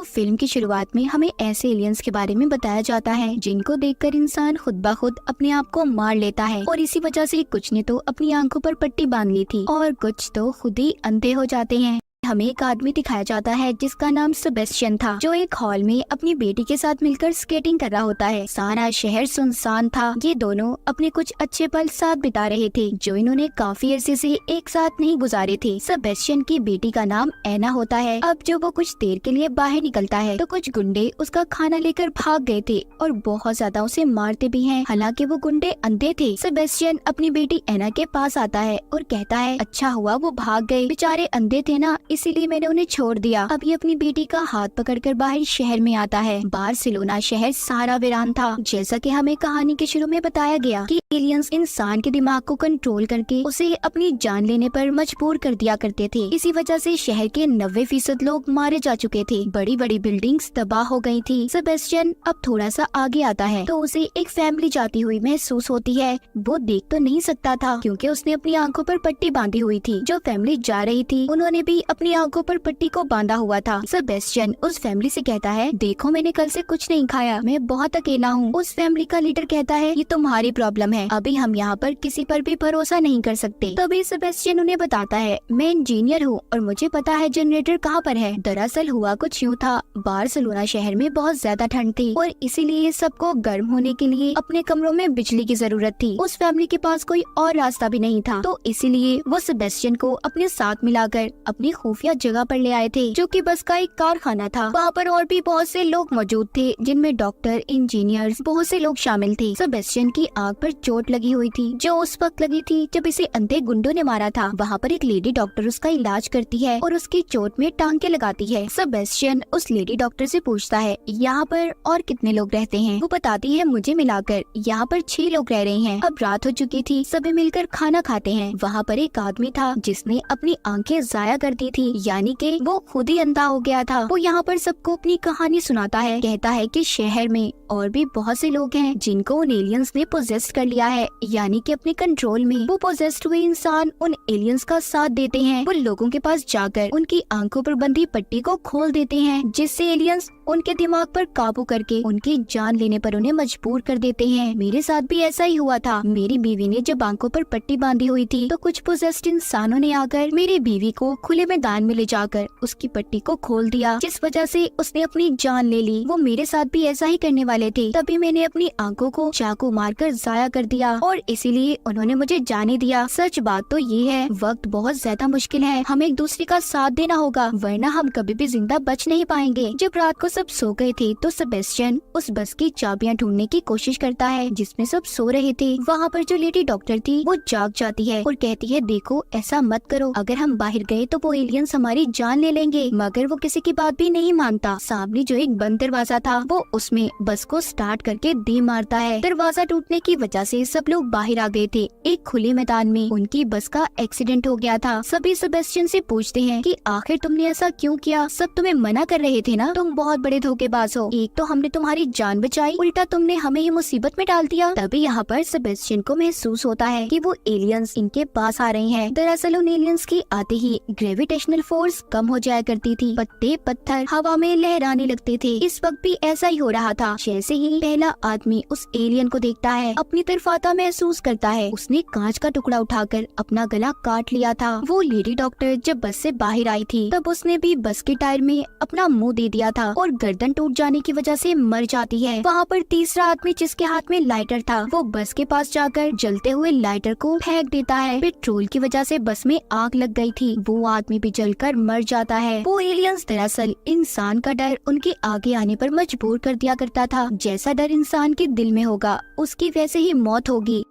तो फिल्म की शुरुआत में हमें ऐसे एलियंस के बारे में बताया जाता है जिनको देखकर इंसान खुद ब खुद अपने आप को मार लेता है, और इसी वजह से कुछ ने तो अपनी आंखों पर पट्टी बांध ली थी और कुछ तो खुद ही अंधे हो जाते हैं। हमें एक आदमी दिखाया जाता है जिसका नाम सेबेस्टियन था, जो एक हॉल में अपनी बेटी के साथ मिलकर स्केटिंग कर रहा होता है। सारा शहर सुनसान था। ये दोनों अपने कुछ अच्छे पल साथ बिता रहे थे जो इन्होंने काफी अरसे से एक साथ नहीं गुजारे थे। सेबेस्टियन की बेटी का नाम एना होता है। अब जब वो कुछ देर के लिए बाहर निकलता है तो कुछ गुंडे उसका खाना लेकर भाग गए थे और बहुत ज्यादा उसे मारते भी हैं। हालांकि वो गुंडे अंधे थे। सेबेस्टियन अपनी बेटी एना के पास आता है और कहता है अच्छा हुआ वो भाग गए, बेचारे अंधे थे ना, इसीलिए मैंने उन्हें छोड़ दिया। अब ये अपनी बेटी का हाथ पकड़कर बाहर शहर में आता है। बार्सिलोना शहर सारा वीरान था। जैसा कि हमें कहानी के शुरू में बताया गया कि एलियंस इंसान के दिमाग को कंट्रोल करके उसे अपनी जान लेने पर मजबूर कर दिया करते थे। इसी वजह से शहर के 90% लोग मारे जा चुके थे। बड़ी बड़ी बिल्डिंग्स तबाह हो गई थी। सेबेस्टियन अब थोड़ा सा आगे आता है तो उसे एक फैमिली जाती हुई महसूस होती है। वो देख तो नहीं सकता था क्योंकि उसने अपनी आंखों पर पट्टी बांधी हुई थी। जो फैमिली जा रही थी उन्होंने भी अपनी आंखों पर पट्टी को बांधा हुआ था। सेबेस्टियन उस फैमिली से कहता है देखो मैंने कल से कुछ नहीं खाया, मैं बहुत अकेला हूँ। उस फैमिली का लीडर कहता है ये तुम्हारी प्रॉब्लम है, अभी हम यहाँ पर किसी पर भी भरोसा नहीं कर सकते। तभी सेबेस्टियन उन्हें बताता है मैं इंजीनियर हूँ और मुझे पता है जनरेटर कहाँ पर है। दरअसल हुआ कुछ यूँ था, बार्सिलोना शहर में बहुत ज्यादा ठंड थी और इसीलिए सबको गर्म होने के लिए अपने कमरों में बिजली की जरूरत थी। उस फैमिली के पास कोई और रास्ता भी नहीं था, तो इसीलिए वो सेबेस्टियन को अपने साथ मिलाकर अपनी खुफिया जगह पर ले आए थे जो कि बस का एक कारखाना था। वहाँ पर और भी बहुत से लोग मौजूद थे जिनमें डॉक्टर, इंजीनियर्स, बहुत से लोग शामिल थे। सेबेस्टियन की आंख पर चोट लगी हुई थी जो उस वक्त लगी थी जब इसे अंधे गुंडों ने मारा था। वहाँ पर एक लेडी डॉक्टर उसका इलाज करती है और उसकी चोट में टांके लगाती है। सेबेस्टियन उस लेडी डॉक्टर से पूछता है यहाँ पर और कितने लोग रहते हैं। वो बताती है मुझे मिलाकर यहाँ पर 6 लोग रह रहे हैं। अब रात हो चुकी थी, सभी मिलकर खाना खाते हैं। वहाँ पर एक आदमी था जिसने अपनी आंखें जाया कर दी थी, यानी कि वो खुद ही अंधा हो गया था। वो यहाँ पर सबको अपनी कहानी सुनाता है। कहता है कि शहर में और भी बहुत से लोग हैं जिनको उन एलियंस ने पोजेस्ट कर लिया है, यानी कि अपने कंट्रोल में। वो पोजेस्ट हुए इंसान उन एलियंस का साथ देते हैं। वो लोगों के पास जाकर उनकी आंखों पर बंधी पट्टी को खोल देते हैं, जिससे एलियंस उनके दिमाग पर काबू करके उनकी जान लेने पर उन्हें मजबूर कर देते हैं। मेरे साथ भी ऐसा ही हुआ था। मेरी बीवी ने जब आंखों पर पट्टी बांधी हुई थी तो कुछ पोजेस्ड इंसानों ने आकर मेरी बीवी को खुले मैदान में ले जाकर उसकी पट्टी को खोल दिया, जिस वजह से उसने अपनी जान ले ली। वो मेरे साथ भी ऐसा ही करने वाले थे, तभी मैंने अपनी आंखों को चाकू मारकर जाया कर दिया और इसीलिए उन्होंने मुझे जाने दिया। सच बात तो ये है, वक्त बहुत ज्यादा मुश्किल है, हमें एक दूसरे का साथ देना होगा वरना हम कभी भी जिंदा बच नहीं पाएंगे। जब रात को सब सो गए थे तो सेबेस्टियन उस बस की चाबियां ढूंढने की कोशिश करता है जिसमें सब सो रहे थे। वहाँ पर जो लेडी डॉक्टर थी वो जाग जाती है और कहती है देखो ऐसा मत करो, अगर हम बाहर गए तो वो एलियंस हमारी जान ले लेंगे। मगर वो किसी की बात भी नहीं मानता। सामने जो एक बंद दरवाजा था वो उसमें बस को स्टार्ट करके दे मारता है। दरवाजा टूटने की वजह से सब लोग बाहर आ गए थे। एक खुले मैदान में उनकी बस का एक्सीडेंट हो गया था। सभी सेबेस्टियन से पूछते हैं कि आखिर तुमने ऐसा क्यों किया, सब तुम्हें मना कर रहे थे ना, तुम बहुत बड़े धोखेबाज हो। एक तो हमने तुम्हारी जान बचाई, उल्टा तुमने हमें ये मुसीबत में डाल दिया। तभी यहाँ पर सेबेस्टियन को महसूस होता है कि वो एलियंस इनके पास आ रहे हैं। दरअसल उन एलियंस की आते ही ग्रेविटेशनल फोर्स कम हो जाया करती थी, पत्ते पत्थर हवा में लहराने लगते थे। इस वक्त भी ऐसा ही हो रहा था। जैसे ही पहला आदमी उस एलियन को देखता है, अपनी तरफ आता महसूस करता है, उसने कांच का टुकड़ा उठाकर अपना गला काट लिया था। वो लेडी डॉक्टर जब बस से बाहर आई थी तब उसने भी बस के टायर में अपना मुंह दे दिया था और गर्दन टूट जाने की वजह से मर जाती है। वहाँ पर तीसरा आदमी जिसके हाथ में लाइटर था वो बस के पास जाकर जलते हुए लाइटर को फेंक देता है। पेट्रोल की वजह से बस में आग लग गई थी, वो आदमी भी जलकर मर जाता है। वो एलियंस दरअसल इंसान का डर उनके आगे आने पर मजबूर कर दिया करता था। जैसा डर इंसान के दिल में होगा उसकी वैसे ही मौत होगी।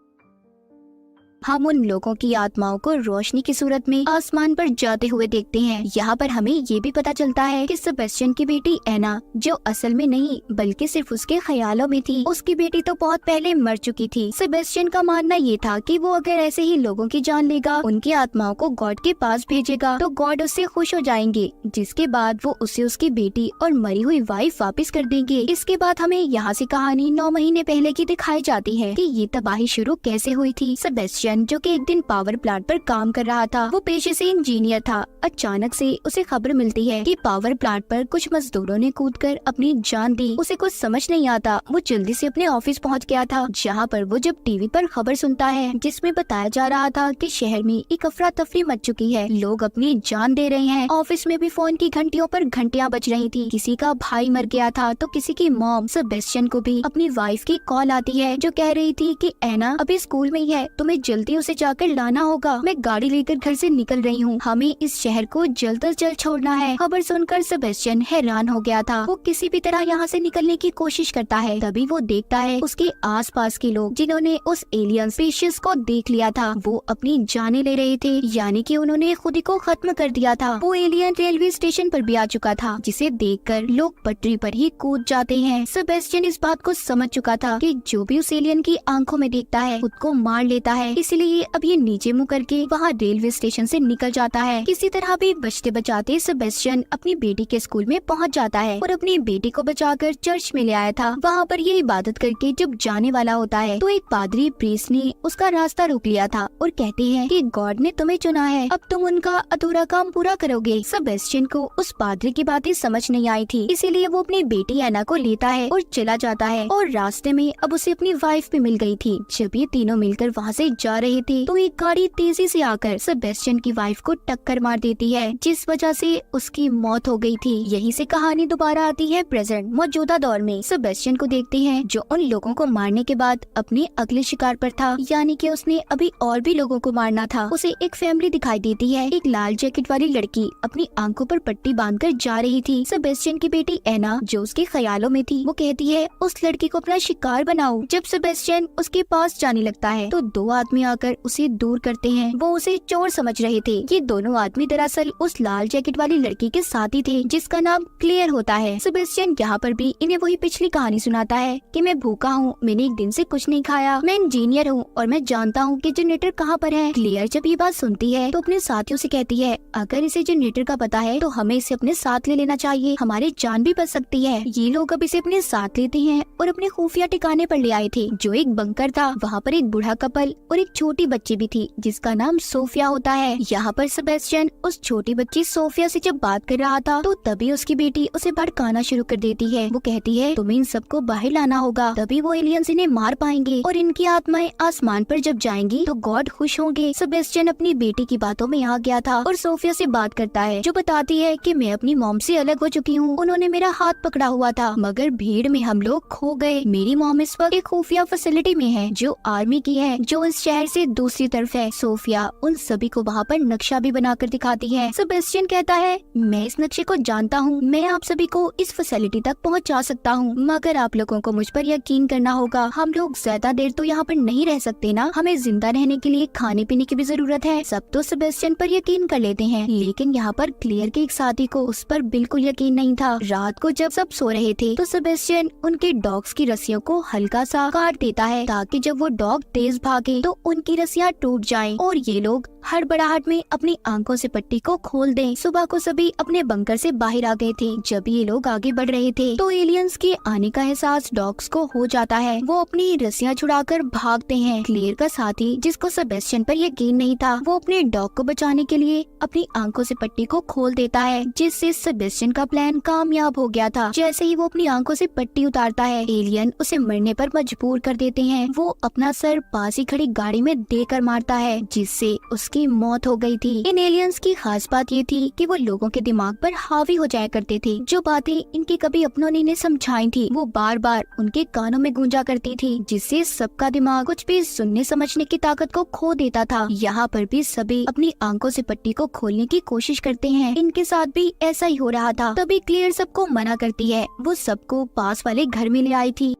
हम उन लोगों की आत्माओं को रोशनी की सूरत में आसमान पर जाते हुए देखते हैं। यहाँ पर हमें ये भी पता चलता है कि सेबेस्टियन की बेटी एना, जो असल में नहीं बल्कि सिर्फ उसके ख्यालों में थी, उसकी बेटी तो बहुत पहले मर चुकी थी। सेबेस्टियन का मानना ये था कि वो अगर ऐसे ही लोगों की जान लेगा, उनकी आत्माओं को गॉड के पास भेजेगा तो गॉड उससे खुश हो जाएंगे, जिसके बाद वो उसे उसकी बेटी और मरी हुई वाइफ वापस कर देंगे। इसके बाद हमें यहाँ से कहानी 9 महीने पहले की दिखाई जाती है कि ये तबाही शुरू कैसे हुई थी। सेबेस्टियन सेबेस्टियन जो कि एक दिन पावर प्लांट पर काम कर रहा था, वो पेशे से इंजीनियर था। अचानक से उसे खबर मिलती है कि पावर प्लांट पर कुछ मजदूरों ने कूदकर अपनी जान दी। उसे कुछ समझ नहीं आता। वो जल्दी से अपने ऑफिस पहुंच गया था, जहां पर वो जब टीवी पर खबर सुनता है जिसमें बताया जा रहा था कि शहर में एक अफरा तफरी मच चुकी है, लोग अपनी जान दे रहे हैं। ऑफिस में भी फोन की घंटियों पर घंटियां बज रही थी। किसी का भाई मर गया था तो किसी की मॉम। सेबेस्टियन को भी अपनी वाइफ की कॉल आती है जो कह रही थी कि एना अभी स्कूल में ही है, तुम्हें जल्दी उसे जाकर लाना होगा। मैं गाड़ी लेकर घर से निकल रही हूँ, हमें इस शहर को जल्द से जल्द छोड़ना है। खबर सुनकर सेबेस्टियन हैरान हो गया था। वो किसी भी तरह यहाँ से निकलने की कोशिश करता है। तभी वो देखता है उसके आसपास के लोग जिन्होंने उस एलियन स्पीशीज को देख लिया था, वो अपनी जानें ले रहे थे, यानी कि उन्होंने खुद ही को खत्म कर दिया था। वो एलियन रेलवे स्टेशन पर भी आ चुका था, जिसे देखकर लोग पटरी पर ही कूद जाते हैं। सेबेस्टियन इस बात को समझ चुका था कि जो भी उस एलियन की आंखों में देखता है खुद को मार लेता है, इसलिए अब ये नीचे मुँह करके वहाँ रेलवे स्टेशन से निकल जाता है। किसी तरह भी बचते बचाते सेबेस्टियन अपनी बेटी के स्कूल में पहुँच जाता है और अपनी बेटी को बचाकर चर्च में ले आया था। वहाँ पर ये इबादत करके जब जाने वाला होता है तो एक पादरी प्रीस्ट ने उसका रास्ता रोक लिया था और कहते हैं कि गॉड ने तुम्हें चुना है, अब तुम उनका अधूरा काम पूरा करोगे। सेबेस्टियन को उस पादरी की बातें समझ नहीं आई थी, इसीलिए वो अपनी बेटी एना को लेता है और चला जाता है। और रास्ते में अब उसे अपनी वाइफ भी मिल गई थी। जब ये तीनों मिलकर वहाँ से जा रहे थे तो एक गाड़ी तेजी से आकर सेबेस्टियन की वाइफ को टक्कर मार देती है, जिस वजह से उसकी मौत हो गई थी। यहीं से कहानी दोबारा आती है प्रेजेंट मौजूदा दौर में। सेबेस्टियन को देखते हैं जो उन लोगों को मारने के बाद अपने अगले शिकार पर था, यानी कि उसने अभी और भी लोगों को मारना था। उसे एक फैमिली दिखाई देती है। एक लाल जैकेट वाली लड़की अपनी आंखों पर पट्टी बांधकर जा रही थी। सेबेस्टियन की बेटी एना जो उसके ख्यालों में थी, वो कहती है उस लड़की को अपना शिकार बनाओ। जब सेबेस्टियन उसके पास जाने लगता है तो दो आदमी आकर उसे दूर करते हैं। वो उसे चोर समझ रहे थे। ये दोनों आदमी दरअसल उस लाल जैकेट वाली लड़की के साथी थे, जिसका नाम क्लियर होता है। सेबेस्टियन यहाँ पर भी इन्हें वही पिछली कहानी सुनाता है कि मैं भूखा हूँ, मैंने एक दिन से कुछ नहीं खाया, मैं इंजीनियर हूँ और मैं जानता हूँ कि जनरेटर कहाँ पर है। क्लियर जब ये बात सुनती है तो अपने साथियों से कहती है अगर इसे जनरेटर का पता है तो हमें इसे अपने साथ ले लेना चाहिए, हमारी जान भी बच सकती है। ये लोग अब इसे अपने साथ लेते हैं और अपने खुफिया ठिकाने पर ले आए थे जो एक बंकर था। वहाँ पर एक बूढ़ा कपल और एक छोटी बच्ची भी थी जिसका नाम सोफिया होता है। यहाँ पर सेबेस्टियन उस छोटी बच्ची सोफिया से जब बात कर रहा था तो तभी उसकी बेटी उसे भड़काना शुरू कर देती है। वो कहती है तुम्हें इन सबको बाहर लाना होगा, तभी वो एलियंस इन्हें मार पाएंगे और इनकी आत्माएं आसमान पर जब जाएंगी तो गॉड खुश होंगे। सेबेस्टियन अपनी बेटी की बातों में आ गया था और सोफिया से बात करता है जो बताती है कि मैं अपनी मॉम से अलग हो चुकी हूँ, उन्होंने मेरा हाथ पकड़ा हुआ था मगर भीड़ में हम लोग खो गए। मेरी मॉम इस वक्त एक खुफिया फैसिलिटी में है जो आर्मी की है, जो इस शहर से दूसरी तरफ है। सोफिया उन सभी को वहाँ पर नक्शा भी बनाकर दिखाती है। सेबेस्टियन कहता है मैं इस नक्शे को जानता हूँ, मैं आप सभी को इस फैसिलिटी तक पहुँचा सकता हूँ, मगर आप लोगों को मुझ पर यकीन करना होगा। हम लोग ज्यादा देर तो यहाँ पर नहीं रह सकते ना, हमें जिंदा रहने के लिए खाने पीने की भी जरूरत है। सब तो सेबेस्टियन पर यकीन कर लेते हैं, लेकिन यहाँ पर क्लियर के एक साथी को उस पर बिल्कुल यकीन नहीं था। रात को जब सब सो रहे थे तो सेबेस्टियन उनके डॉग्स की रस्सियों को हल्का सा काट देता है ताकि जब वो डॉग तेज भागे तो उनकी रस्सियाँ टूट जाएं और ये लोग हड़बड़ाहट में अपनी आंखों से पट्टी को खोल दें। सुबह को सभी अपने बंकर से बाहर आ गए थे। जब ये लोग आगे बढ़ रहे थे तो एलियंस के आने का एहसास डॉग्स को हो जाता है। वो अपनी रस्सियाँ छुड़ाकर भागते हैं। क्लियर का साथी जिसको सेबेस्टियन पर यकीन नहीं था, वो अपने डॉग को बचाने के लिए अपनी आंखों से पट्टी को खोल देता है, जिससे सेबेस्टियन का प्लान कामयाब हो गया था। जैसे ही वो अपनी आंखों से पट्टी उतारता है, एलियन उसे मरने पर मजबूर कर देते हैं। वो अपना सर पास ही खड़ी गाड़ी में देकर मारता है, जिससे उसकी मौत हो गई थी। इन एलियंस की खास बात ये थी कि वो लोगों के दिमाग पर हावी हो जाया करते थे। जो बातें इनके कभी अपनों ने समझाई थी वो बार बार उनके कानों में गूंजा करती थी, जिससे सबका दिमाग कुछ भी सुनने समझने की ताकत को खो देता था। यहाँ पर भी सभी अपनी आंखों से पट्टी को खोलने की कोशिश करते हैं। इनके साथ भी ऐसा ही हो रहा था। तभी क्लियर सबको मना करती है। वो सबको पास वाले घर में ले आई थी।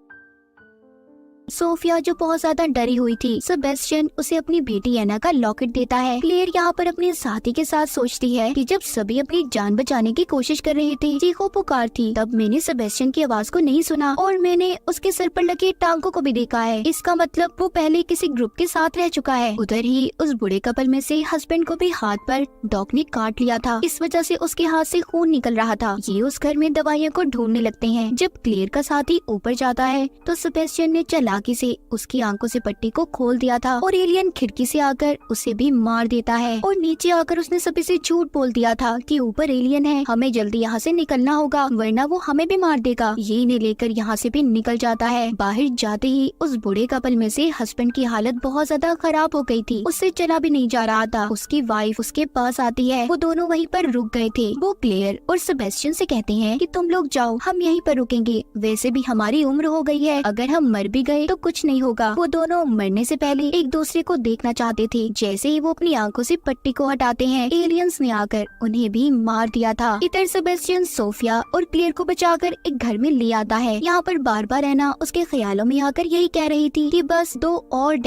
सोफिया जो बहुत ज्यादा डरी हुई थी, सेबेस्टियन उसे अपनी बेटी एना का लॉकेट देता है। क्लेयर यहाँ पर अपने साथी के साथ सोचती है कि जब सभी अपनी जान बचाने की कोशिश कर रहे थे, चीखो पुकार थी, तब मैंने सेबेस्टियन की आवाज को नहीं सुना और मैंने उसके सर पर लगे टांगों को भी देखा है। इसका मतलब वो पहले किसी ग्रुप के साथ रह चुका है। उधर ही उस बूढ़े कपल में से हस्बैंड को भी हाथ पर डॉग ने काट लिया था, इस वजह से उसके हाथ से खून निकल रहा था। ये उस घर में दवाइयों को ढूंढने लगते हैं। जब क्लेयर का साथी ऊपर जाता है तो सेबेस्टियन ने चला चालाकी से उसकी आंखों से पट्टी को खोल दिया था और एलियन खिड़की से आकर उसे भी मार देता है। और नीचे आकर उसने सभी से झूठ बोल दिया था कि ऊपर एलियन है, हमें जल्दी यहाँ से निकलना होगा वरना वो हमें भी मार देगा। ये इन्हें लेकर यहाँ से भी निकल जाता है। बाहर जाते ही उस बूढ़े कपल में से हस्बैंड की हालत बहुत ज्यादा खराब हो गई थी, उससे चला भी नहीं जा रहा था। उसकी वाइफ उसके पास आती है, वो दोनों वहीं पर रुक गए थे। वो क्लेयर और सेबेस्टियन से कहते हैं कि तुम लोग जाओ, हम यहीं पर रुकेंगे, वैसे भी हमारी उम्र हो गई है, अगर हम मर भी गए तो कुछ नहीं होगा। वो दोनों मरने से पहले एक दूसरे को देखना चाहते थे। जैसे ही वो अपनी आंखों से पट्टी को हटाते हैं, एलियंस ने आकर उन्हें भी मार दिया था। इधर सेबेस्टियन सोफिया और क्लेयर को बचाकर एक घर में ले आता है। यहाँ पर बार बार एना उसके ख्यालों में आकर यही कह रही थी कि बस 2 और